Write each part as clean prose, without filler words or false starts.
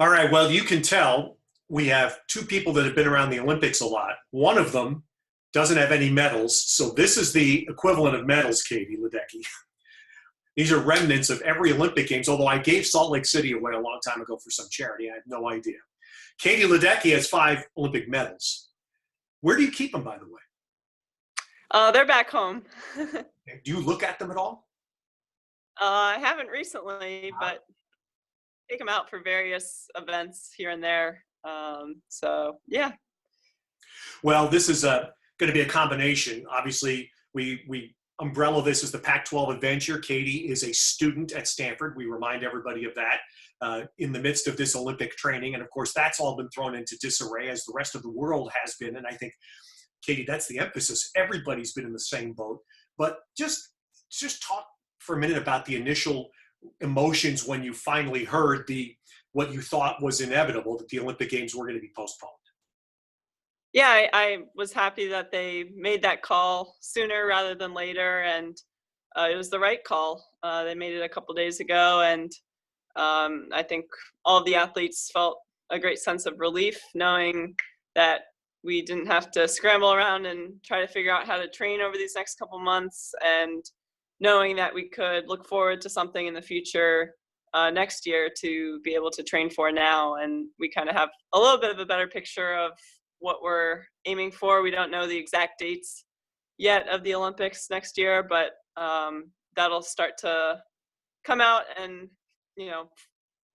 All right, well, you can tell we have two people that have been around the Olympics a lot. One of them doesn't have any medals, so this is the equivalent of medals, Katie Ledecky. These are remnants of every Olympic Games, although I gave Salt Lake City away a long time ago for some charity. I have no idea. Katie Ledecky has 5 Olympic medals. Where do you keep them, by the way? They're back home. Do you look at them at all? I haven't recently, but take them out for various events here and there. So yeah. Well, this is going to be a combination. Obviously, we umbrella this as the Pac-12 adventure. Katie is a student at Stanford. We remind everybody of that in the midst of this Olympic training. And of course, that's all been thrown into disarray as the rest of the world has been. And I think, Katie, that's the emphasis. Everybody's been in the same boat. But just talk for a minute about the initial emotions when you finally heard what you thought was inevitable, that the Olympic Games were going to be postponed. Yeah, I was happy that they made that call sooner rather than later, and it was the right call. They made it a couple days ago, and I think all of the athletes felt a great sense of relief knowing that we didn't have to scramble around and try to figure out how to train over these next couple months, and knowing that we could look forward to something in the future next year to be able to train for now. And we kind of have a little bit of a better picture of what we're aiming for. We don't know the exact dates yet of the Olympics next year, but that'll start to come out, and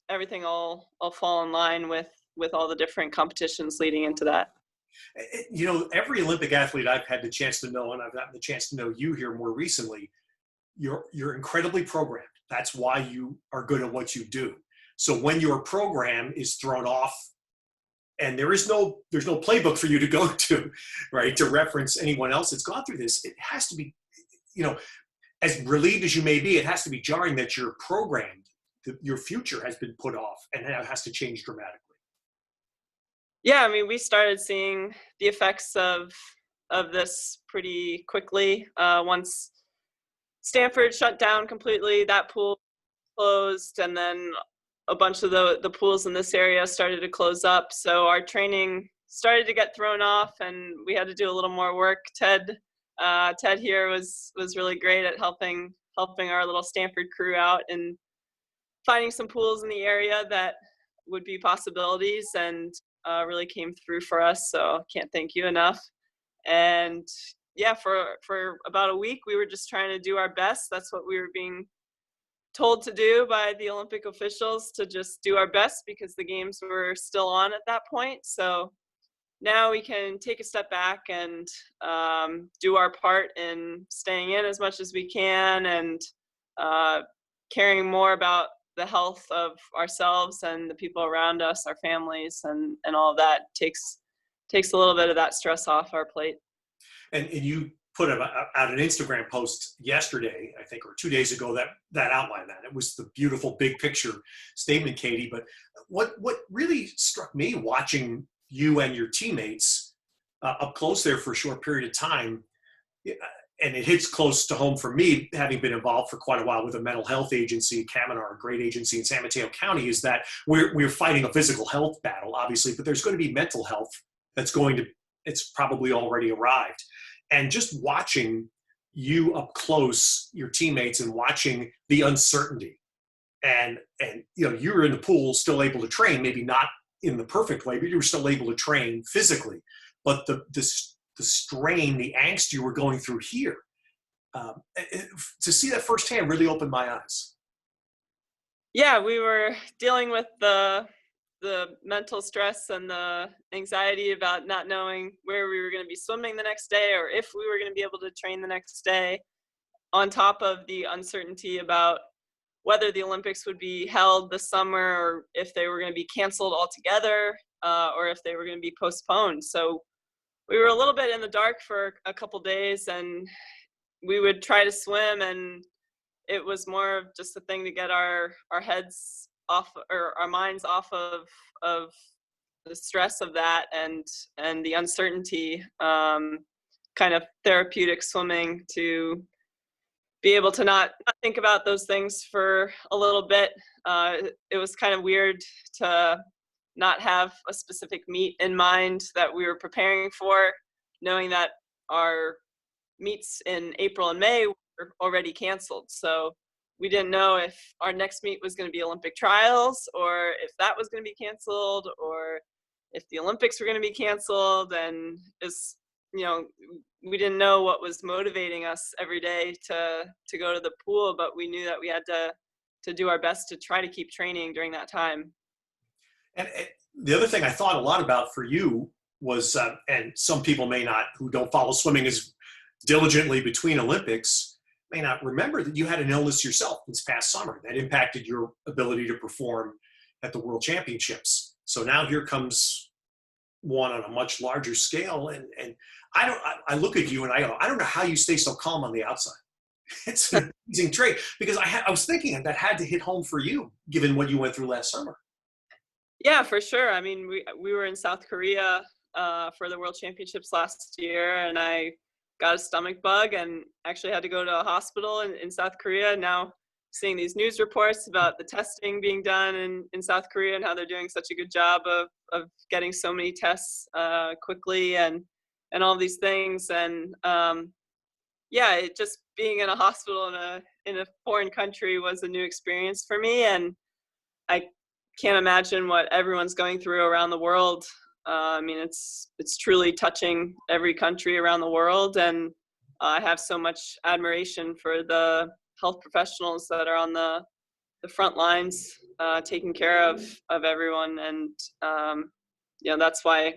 everything will fall in line with all the different competitions leading into that. Every Olympic athlete I've had the chance to know, and I've gotten the chance to know you here more recently, you're incredibly programmed. That's why you are good at what you do. So when your program is thrown off, and there's no playbook for you to go to, right, to reference anyone else that's gone through this, it has to be, as relieved as you may be, it has to be jarring that you're programmed, your future has been put off, and it has to change dramatically. Yeah, I mean, we started seeing the effects of this pretty quickly. Once Stanford shut down completely, that pool closed, and then a bunch of the pools in this area started to close up. So our training started to get thrown off, and we had to do a little more work. Ted here was really great at helping our little Stanford crew out and finding some pools in the area that would be possibilities, and really came through for us. So can't thank you enough. And yeah, for about a week, we were just trying to do our best. That's what we were being told to do by the Olympic officials, to just do our best because the games were still on at that point. So now we can take a step back and do our part in staying in as much as we can, and caring more about the health of ourselves and the people around us, our families, and all of that takes a little bit of that stress off our plate. And you put out an Instagram post yesterday, I think, or 2 days ago, that outlined that. It was the beautiful big picture statement, Katie. But what really struck me watching you and your teammates up close there for a short period of time, and it hits close to home for me, having been involved for quite a while with a mental health agency, Kaminar, a great agency in San Mateo County, is that we're fighting a physical health battle, obviously, but there's going to be mental health it's probably already arrived. And just watching you up close, your teammates, and watching the uncertainty, and you were in the pool still able to train, maybe not in the perfect way, but you were still able to train physically. But the strain, the angst you were going through here, to see that firsthand really opened my eyes. Yeah, we were dealing with the mental stress and the anxiety about not knowing where we were going to be swimming the next day, or if we were going to be able to train the next day, on top of the uncertainty about whether the Olympics would be held this summer, or if they were going to be canceled altogether, or if they were going to be postponed. So we were a little bit in the dark for a couple days, and we would try to swim, and it was more of just a thing to get our heads off, or our minds off of the stress of that and the uncertainty, kind of therapeutic swimming to be able to not think about those things for a little bit. It was kind of weird to not have a specific meet in mind that we were preparing for, knowing that our meets in April and May were already canceled. So we didn't know if our next meet was going to be Olympic trials, or if that was going to be canceled, or if the Olympics were going to be canceled. And we didn't know what was motivating us every day to go to the pool, but we knew that we had to do our best to try to keep training during that time. And the other thing I thought a lot about for you was, and some people may not, who don't follow swimming as diligently between Olympics, may not remember that you had an illness yourself this past summer that impacted your ability to perform at the World Championships. So now here comes one on a much larger scale. And I look at you and I go, I don't know how you stay so calm on the outside. It's an amazing trait, because I was thinking that had to hit home for you, given what you went through last summer. Yeah, for sure. I mean, we were in South Korea for the World Championships last year, and I got a stomach bug and actually had to go to a hospital in South Korea. Now seeing these news reports about the testing being done in South Korea and how they're doing such a good job of getting so many tests quickly and all these things. And it just being in a hospital in a foreign country was a new experience for me. And I can't imagine what everyone's going through around the world. I mean, it's truly touching every country around the world, and I have so much admiration for the health professionals that are on the front lines, taking care of everyone. And that's why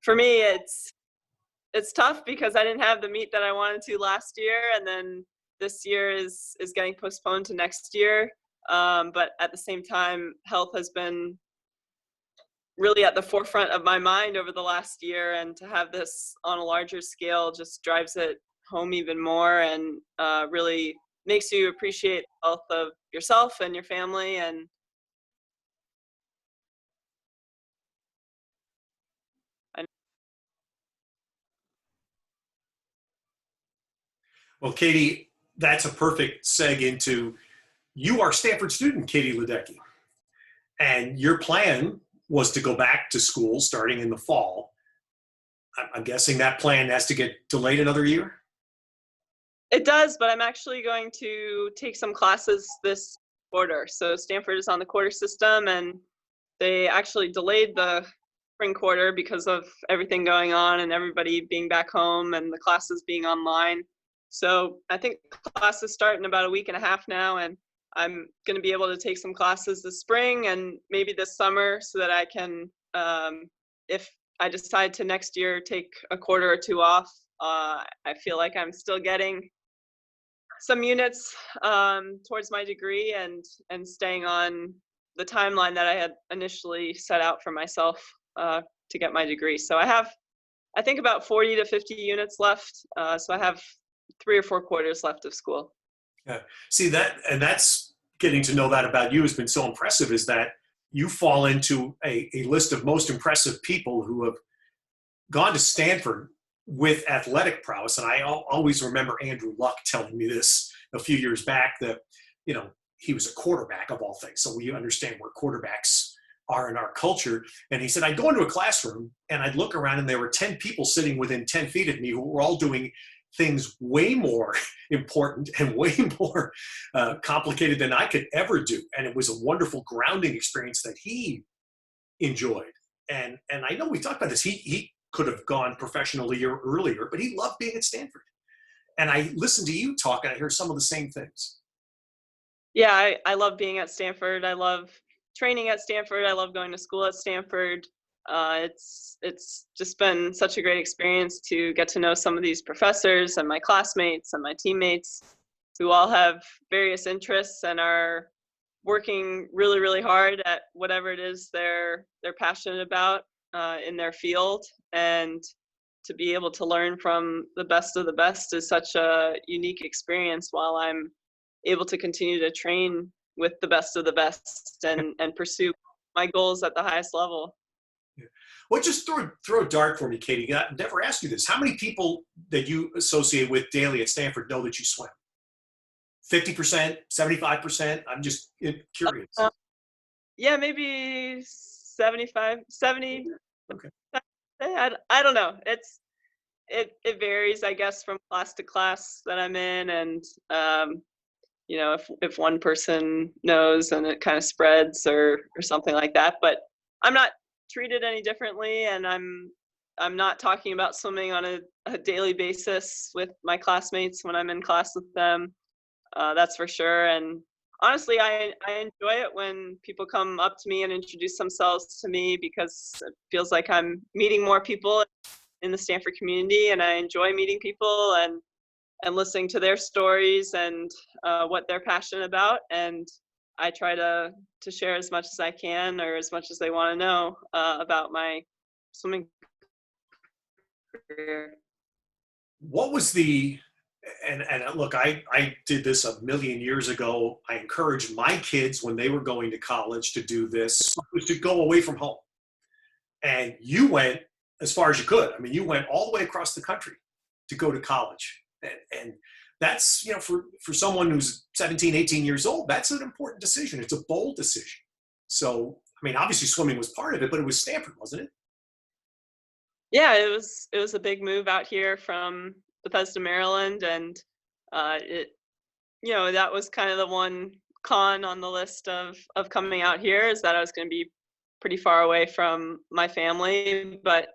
for me it's tough, because I didn't have the meet that I wanted to last year, and then this year is getting postponed to next year. But at the same time, health has been really at the forefront of my mind over the last year, and to have this on a larger scale just drives it home even more, and really makes you appreciate the health of yourself and your family. And Well, Katie, that's a perfect seg into, you are a Stanford student, Katie Ledecky, and your plan was to go back to school starting in the fall. I'm guessing that plan has to get delayed another year? it does, but I'm actually going to take some classes this quarter. So Stanford is on the quarter system, and they actually delayed the spring quarter because of everything going on and everybody being back home and the classes being online. So I think classes start in about a week and a half now, and I'm going to be able to take some classes this spring and maybe this summer, so that I can, if I decide to next year take a quarter or two off, I feel like I'm still getting some units towards my degree, and staying on the timeline that I had initially set out for myself to get my degree. So I think about 40 to 50 units left. So I have 3 or 4 quarters left of school. Yeah. See that, and that's getting to know that about you has been so impressive, is that you fall into a list of most impressive people who have gone to Stanford with athletic prowess. And I always remember Andrew Luck telling me this a few years back, that, he was a quarterback of all things. So we understand where quarterbacks are in our culture. And he said, I'd go into a classroom and I'd look around and there were 10 people sitting within 10 feet of me who were all doing things way more important and way more complicated than I could ever do. And it was a wonderful grounding experience that he enjoyed. And I know we talked about this. He could have gone professional a year earlier, but he loved being at Stanford. And I listened to you talk and I hear some of the same things. Yeah, I love being at Stanford. I love training at Stanford. I love going to school at Stanford. It's just been such a great experience to get to know some of these professors and my classmates and my teammates, who all have various interests and are working really, really hard at whatever it is they're passionate about in their field. And to be able to learn from the best of the best is such a unique experience, while I'm able to continue to train with the best of the best and pursue my goals at the highest level. Yeah. Well, just throw a dart for me, Katie. I never asked you this. How many people that you associate with daily at Stanford know that you swim? 50%, 75%? I'm just curious. Yeah, maybe 75, 70. Okay. I don't know. It varies, I guess, from class to class that I'm in, and if one person knows and it kind of spreads or something like that. But I'm not treated any differently, and I'm not talking about swimming on a daily basis with my classmates when I'm in class with them. That's for sure. And honestly, I enjoy it when people come up to me and introduce themselves to me, because it feels like I'm meeting more people in the Stanford community, and I enjoy meeting people and listening to their stories and what they're passionate about. And I try to share as much as I can, or as much as they want to know about my swimming career. What was the and look, I did this a million years ago. I encouraged my kids when they were going to college to do this, was to go away from home. And you went as far as you could. I mean, you went all the way across the country to go to college. And that's, for someone who's 17, 18 years old, that's an important decision. It's a bold decision. So, I mean, obviously swimming was part of it, but it was Stanford, wasn't it? Yeah, it was a big move out here from Bethesda, Maryland, and that was kind of the one con on the list of coming out here, is that I was going to be pretty far away from my family. But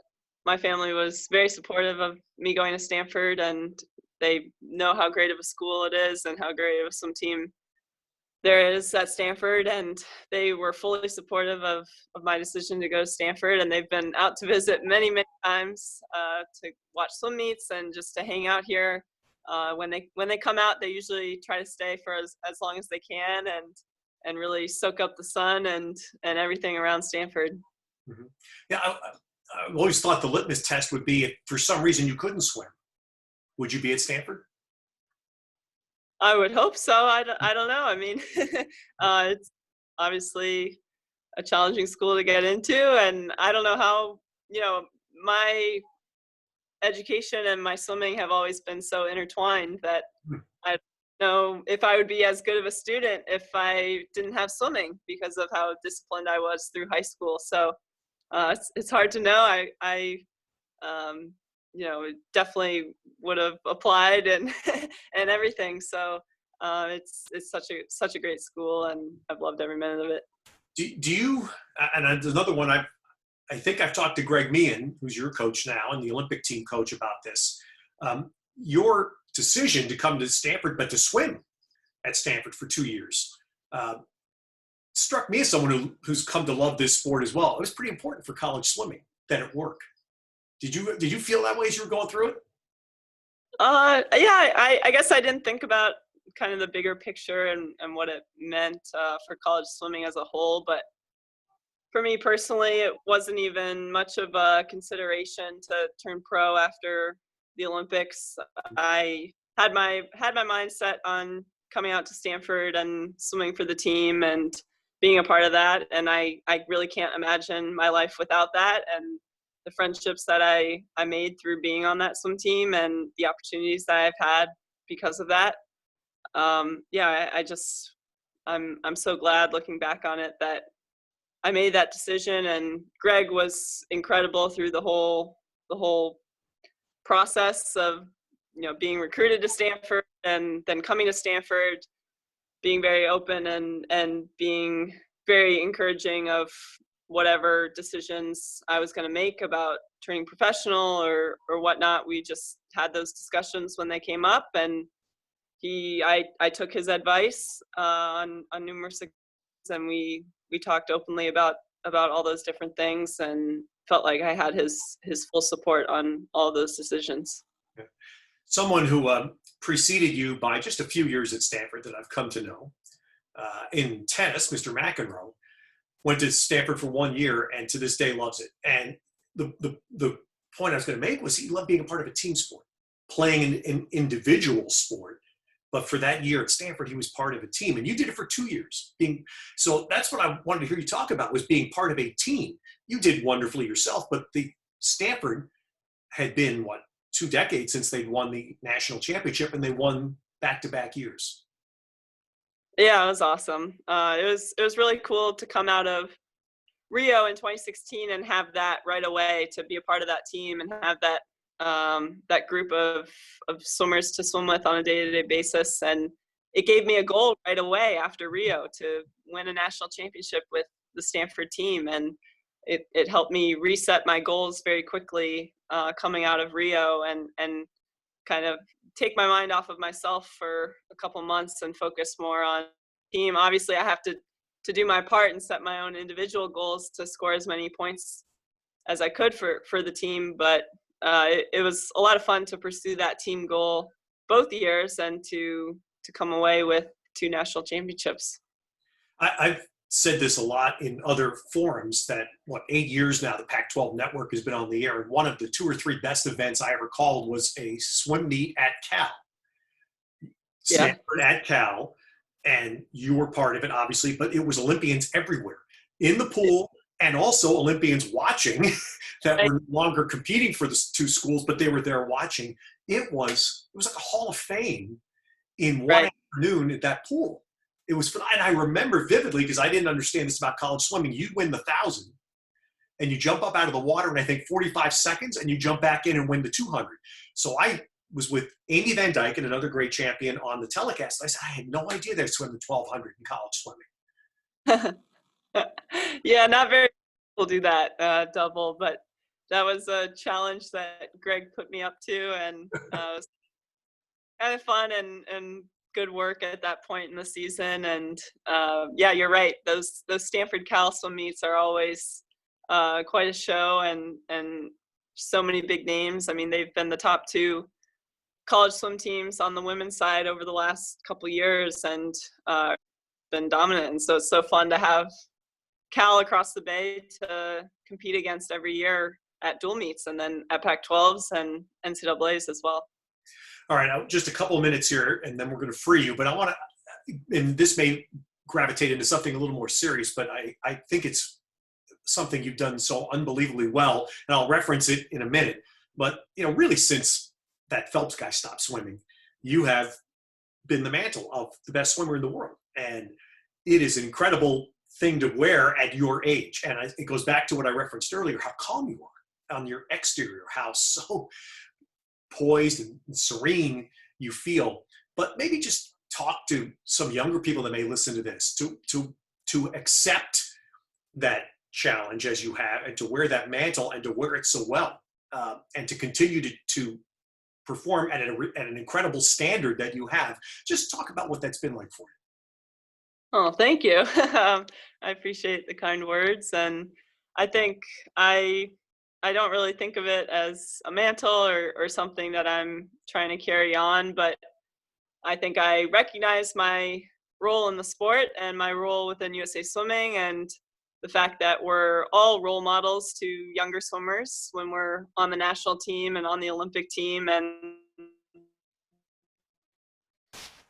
my family was very supportive of me going to Stanford, and they know how great of a school it is and how great of a swim team there is at Stanford, and they were fully supportive of my decision to go to Stanford. And they've been out to visit many, many times to watch swim meets and just to hang out here. When they come out, they usually try to stay for as long as they can, and really soak up the sun and everything around Stanford. Mm-hmm. Yeah, I always thought the litmus test would be if for some reason you couldn't swim, would you be at Stanford? I would hope so. I don't know. I mean, it's obviously a challenging school to get into, and I don't know how, my education and my swimming have always been so intertwined that I don't know if I would be as good of a student if I didn't have swimming, because of how disciplined I was through high school. So it's hard to know. I definitely would have applied and and everything. So it's such a great school, and I've loved every minute of it. Do you, and another one, I think I've talked to Greg Meehan, who's your coach now and the Olympic team coach, about this. Your decision to come to Stanford, but to swim at Stanford for 2 years, struck me as someone who's come to love this sport as well. It was pretty important for college swimming that it work. Did you feel that way as you were going through it? Yeah, I guess I didn't think about kind of the bigger picture and what it meant for college swimming as a whole. But for me personally, it wasn't even much of a consideration to turn pro after the Olympics. I had my mind set on coming out to Stanford and swimming for the team and being a part of that. And I really can't imagine my life without that. And the friendships that I made through being on that swim team, and the opportunities that I've had because of that. I'm so glad, looking back on it, that I made that decision. And Greg was incredible through the whole process of being recruited to Stanford and then coming to Stanford, being very open and being very encouraging of whatever decisions I was going to make about turning professional or whatnot. We just had those discussions when they came up, and I took his advice on numerous occasions, and we talked openly about all those different things, and felt like I had his full support on all those decisions. Yeah. Someone who preceded you by just a few years at Stanford that I've come to know in tennis, Mr. McEnroe, went to Stanford for 1 year and to this day loves it. And the point I was going to make was he loved being a part of a team sport, playing an individual sport. But for that year at Stanford, he was part of a team. And you did it for 2 years. So that's what I wanted to hear you talk about, was being part of a team. You did wonderfully yourself, but the Stanford had been, 2 decades since they'd won the national championship, and they won back-to-back years. Yeah, it was awesome. It was really cool to come out of Rio in 2016 and have that right away, to be a part of that team and have that that group of swimmers to swim with on a day-to-day basis. And it gave me a goal right away after Rio to win a national championship with the Stanford team. And it helped me reset my goals very quickly coming out of Rio, and kind of take my mind off of myself for a couple months and focus more on team. Obviously, I have to do my part and set my own individual goals to score as many points as I could for the team. But it was a lot of fun to pursue that team goal both years and to come away with 2 national championships. I've said this a lot in other forums that 8 years now the Pac-12 network has been on the air, and one of the 2 or 3 best events I ever called was a swim meet at Cal. Stanford at Cal, and you were part of it, obviously, but it was Olympians everywhere in the pool, and also Olympians watching that were no longer competing for the 2 schools, but they were there watching. It was like a Hall of Fame in one afternoon at that pool. It was fun. And I remember vividly, because I didn't understand this about college swimming, you'd win the 1,000 and you jump up out of the water in, I think, 45 seconds, and you jump back in and win the 200. So I was with Amy Van Dyke and another great champion on the telecast. I said, I had no idea they swim the 1,200 in college swimming. Yeah, not very many people do that double, but that was a challenge that Greg put me up to, and it was kind of fun and good work at that point in the season. And yeah, you're right. Those Stanford Cal swim meets are always quite a show, and so many big names. I mean, they've been the top 2 college swim teams on the women's side over the last couple of years, and been dominant. And so it's so fun to have Cal across the bay to compete against every year at dual meets, and then at Pac-12s and NCAAs as well. All right, just a couple of minutes here, and then we're going to free you. But I want to, and this may gravitate into something a little more serious, but I think it's something you've done so unbelievably well, and I'll reference it in a minute. But, really since that Phelps guy stopped swimming, you have been the mantle of the best swimmer in the world. And it is an incredible thing to wear at your age. And it goes back to what I referenced earlier, how calm you are on your exterior, how so poised and serene you feel. But maybe just talk to some younger people that may listen to this to accept that challenge as you have, and to wear that mantle and to wear it so well, and to continue to perform at an incredible standard that you have. Just talk about what that's been like for you. Oh, thank you. I appreciate the kind words. And I think I don't really think of it as a mantle or something that I'm trying to carry on, but I think I recognize my role in the sport and my role within USA Swimming, and the fact that we're all role models to younger swimmers when we're on the national team and on the Olympic team, and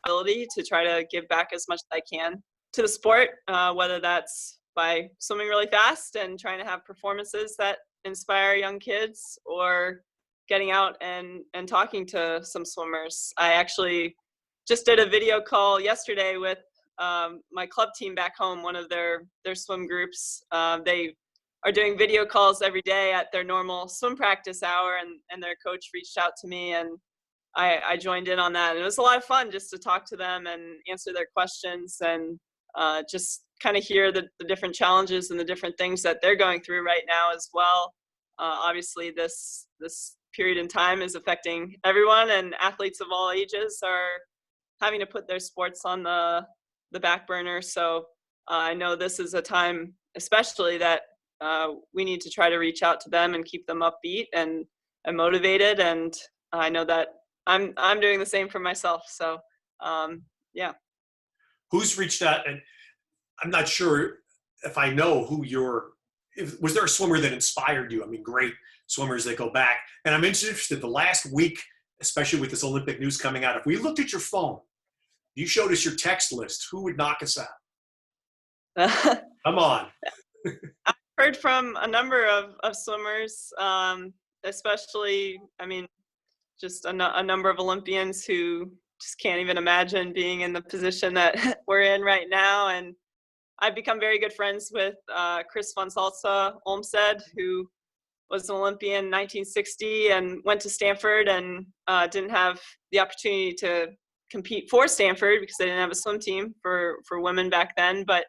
ability to try to give back as much as I can to the sport, whether that's by swimming really fast and trying to have performances that inspire young kids, or getting out and talking to some swimmers. I actually just did a video call yesterday with my club team back home, one of their swim groups. They are doing video calls every day at their normal swim practice hour, and their coach reached out to me, and I joined in on that. And it was a lot of fun just to talk to them and answer their questions, and just kind of hear the different challenges and the different things that they're going through right now as well. Obviously, this period in time is affecting everyone, and athletes of all ages are having to put their sports on the back burner. So I know this is a time especially that we need to try to reach out to them and keep them upbeat and motivated. And I know that I'm doing the same for myself. So yeah. Who's reached out? And I'm not sure if I know who was there a swimmer that inspired you? I mean, great swimmers that go back. And I'm interested, the last week, especially with this Olympic news coming out, if we looked at your phone, you showed us your text list, who would knock us out? Come on. I've heard from a number of swimmers, especially, I mean, just a number of Olympians who just can't even imagine being in the position that we're in right now. And I've become very good friends with Chris von Salsa Olmsted, who was an Olympian in 1960 and went to Stanford and didn't have the opportunity to compete for Stanford because they didn't have a swim team for women back then. But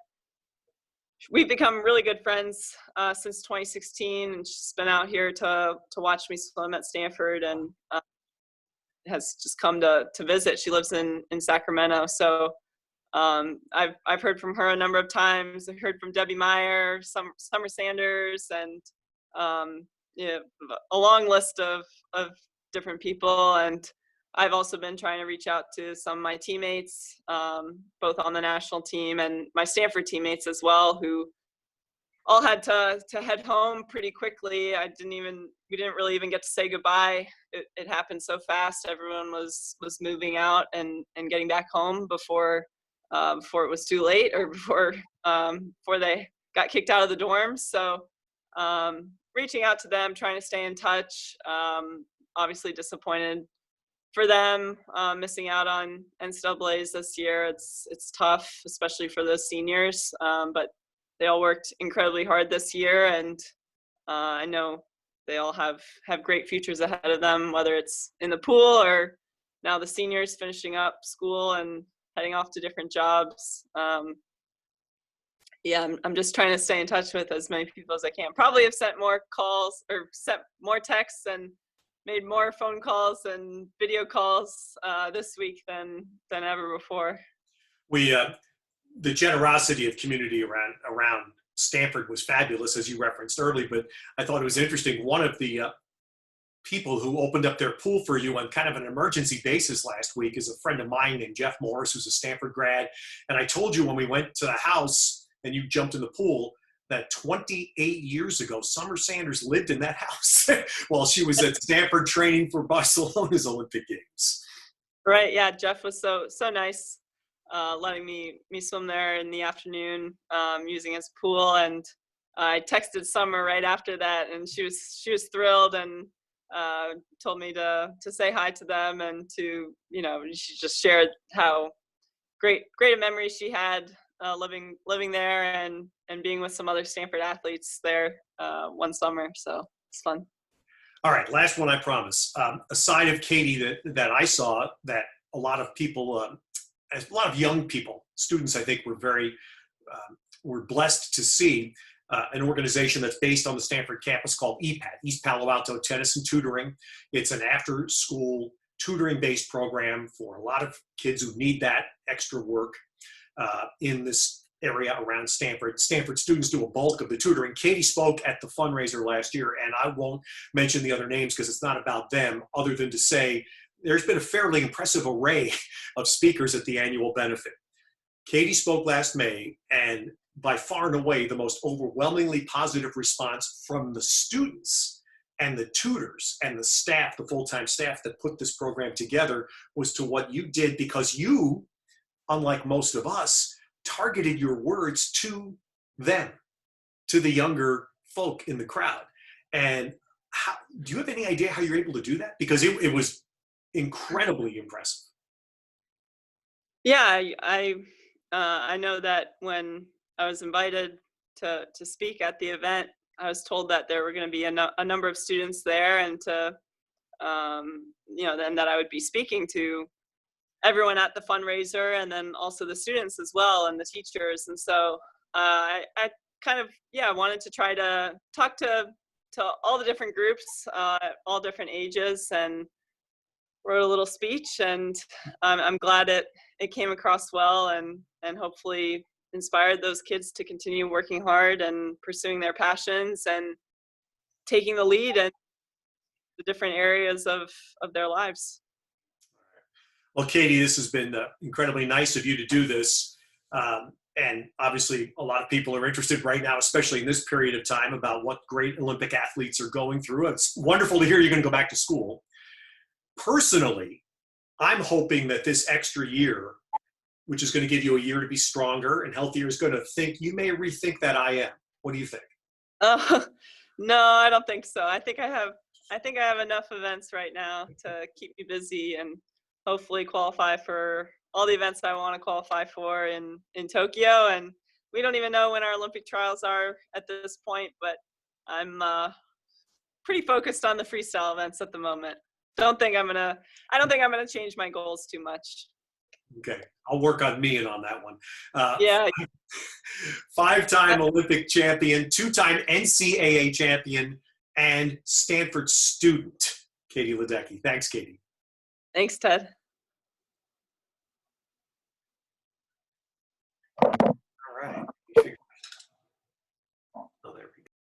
we've become really good friends since 2016, and she's been out here to watch me swim at Stanford and has just come to visit. She lives in Sacramento, so I've heard from her a number of times. I've heard from Debbie Meyer, Summer Sanders, and yeah, a long list of different people. And I've also been trying to reach out to some of my teammates, both on the national team and my Stanford teammates as well, who all had to head home pretty quickly. We didn't really even get to say goodbye. It happened so fast. Everyone was moving out and getting back home before it was too late, or before they got kicked out of the dorms. So reaching out to them, trying to stay in touch. Obviously disappointed for them, missing out on NCAAs this year. It's tough, especially for those seniors. But they all worked incredibly hard this year, and I know they all have great futures ahead of them, whether it's in the pool or now the seniors finishing up school and heading off to different jobs. Yeah, I'm just trying to stay in touch with as many people as I can. Probably have sent more calls or sent more texts and made more phone calls and video calls this week than ever before. The generosity of community around Stanford was fabulous, as you referenced early, but I thought it was interesting. One of the people who opened up their pool for you on kind of an emergency basis last week is a friend of mine named Jeff Morris, who's a Stanford grad. And I told you when we went to the house and you jumped in the pool that 28 years ago, Summer Sanders lived in that house while she was at Stanford training for Barcelona's Olympic Games. Right, yeah, Jeff was so nice, letting me swim there in the afternoon, using his pool. And I texted Summer right after that, and she was thrilled, and told me to say hi to them, and she just shared how great a memory she had living there and being with some other Stanford athletes there one summer. So it's fun. All right, last one, I promise. A side of Katie that I saw that a lot of people, a lot of young people, students, I think, were blessed to see. An organization that's based on the Stanford campus called EPAT, East Palo Alto Tennis and Tutoring. It's an after-school tutoring-based program for a lot of kids who need that extra work in this area around Stanford. Stanford students do a bulk of the tutoring. Katie spoke at the fundraiser last year, and I won't mention the other names because it's not about them, other than to say there's been a fairly impressive array of speakers at the annual benefit. Katie spoke last May, and by far and away the most overwhelmingly positive response from the students and the tutors and the staff, the full-time staff that put this program together, was to what you did, because you, unlike most of us, targeted your words to them, to the younger folk in the crowd. And do you have any idea how you're able to do that? Because it was incredibly impressive. Yeah, I know that when I was invited to speak at the event, I was told that there were going to be a number of students there, and then that I would be speaking to everyone at the fundraiser, and then also the students as well, and the teachers. And so I kind of wanted to try to talk to all the different groups, all different ages, and wrote a little speech. And I'm glad it came across well, and hopefully inspired those kids to continue working hard and pursuing their passions and taking the lead in the different areas of their lives. Well, Katie, this has been incredibly nice of you to do this. And obviously, a lot of people are interested right now, especially in this period of time, about what great Olympic athletes are going through. It's wonderful to hear you're going to go back to school. Personally, I'm hoping that this extra year, which is going to give you a year to be stronger and healthier, is going to think you may rethink that IM. What do you think? No, I don't think so. I think I have enough events right now to keep me busy and hopefully qualify for all the events I want to qualify for in Tokyo. And we don't even know when our Olympic trials are at this point, but I'm pretty focused on the freestyle events at the moment. I don't think I'm gonna change my goals too much. Okay, I'll work on me and on that one. Yeah. Five-time Olympic champion, two-time NCAA champion, and Stanford student, Katie Ledecky. Thanks, Katie. Thanks, Ted.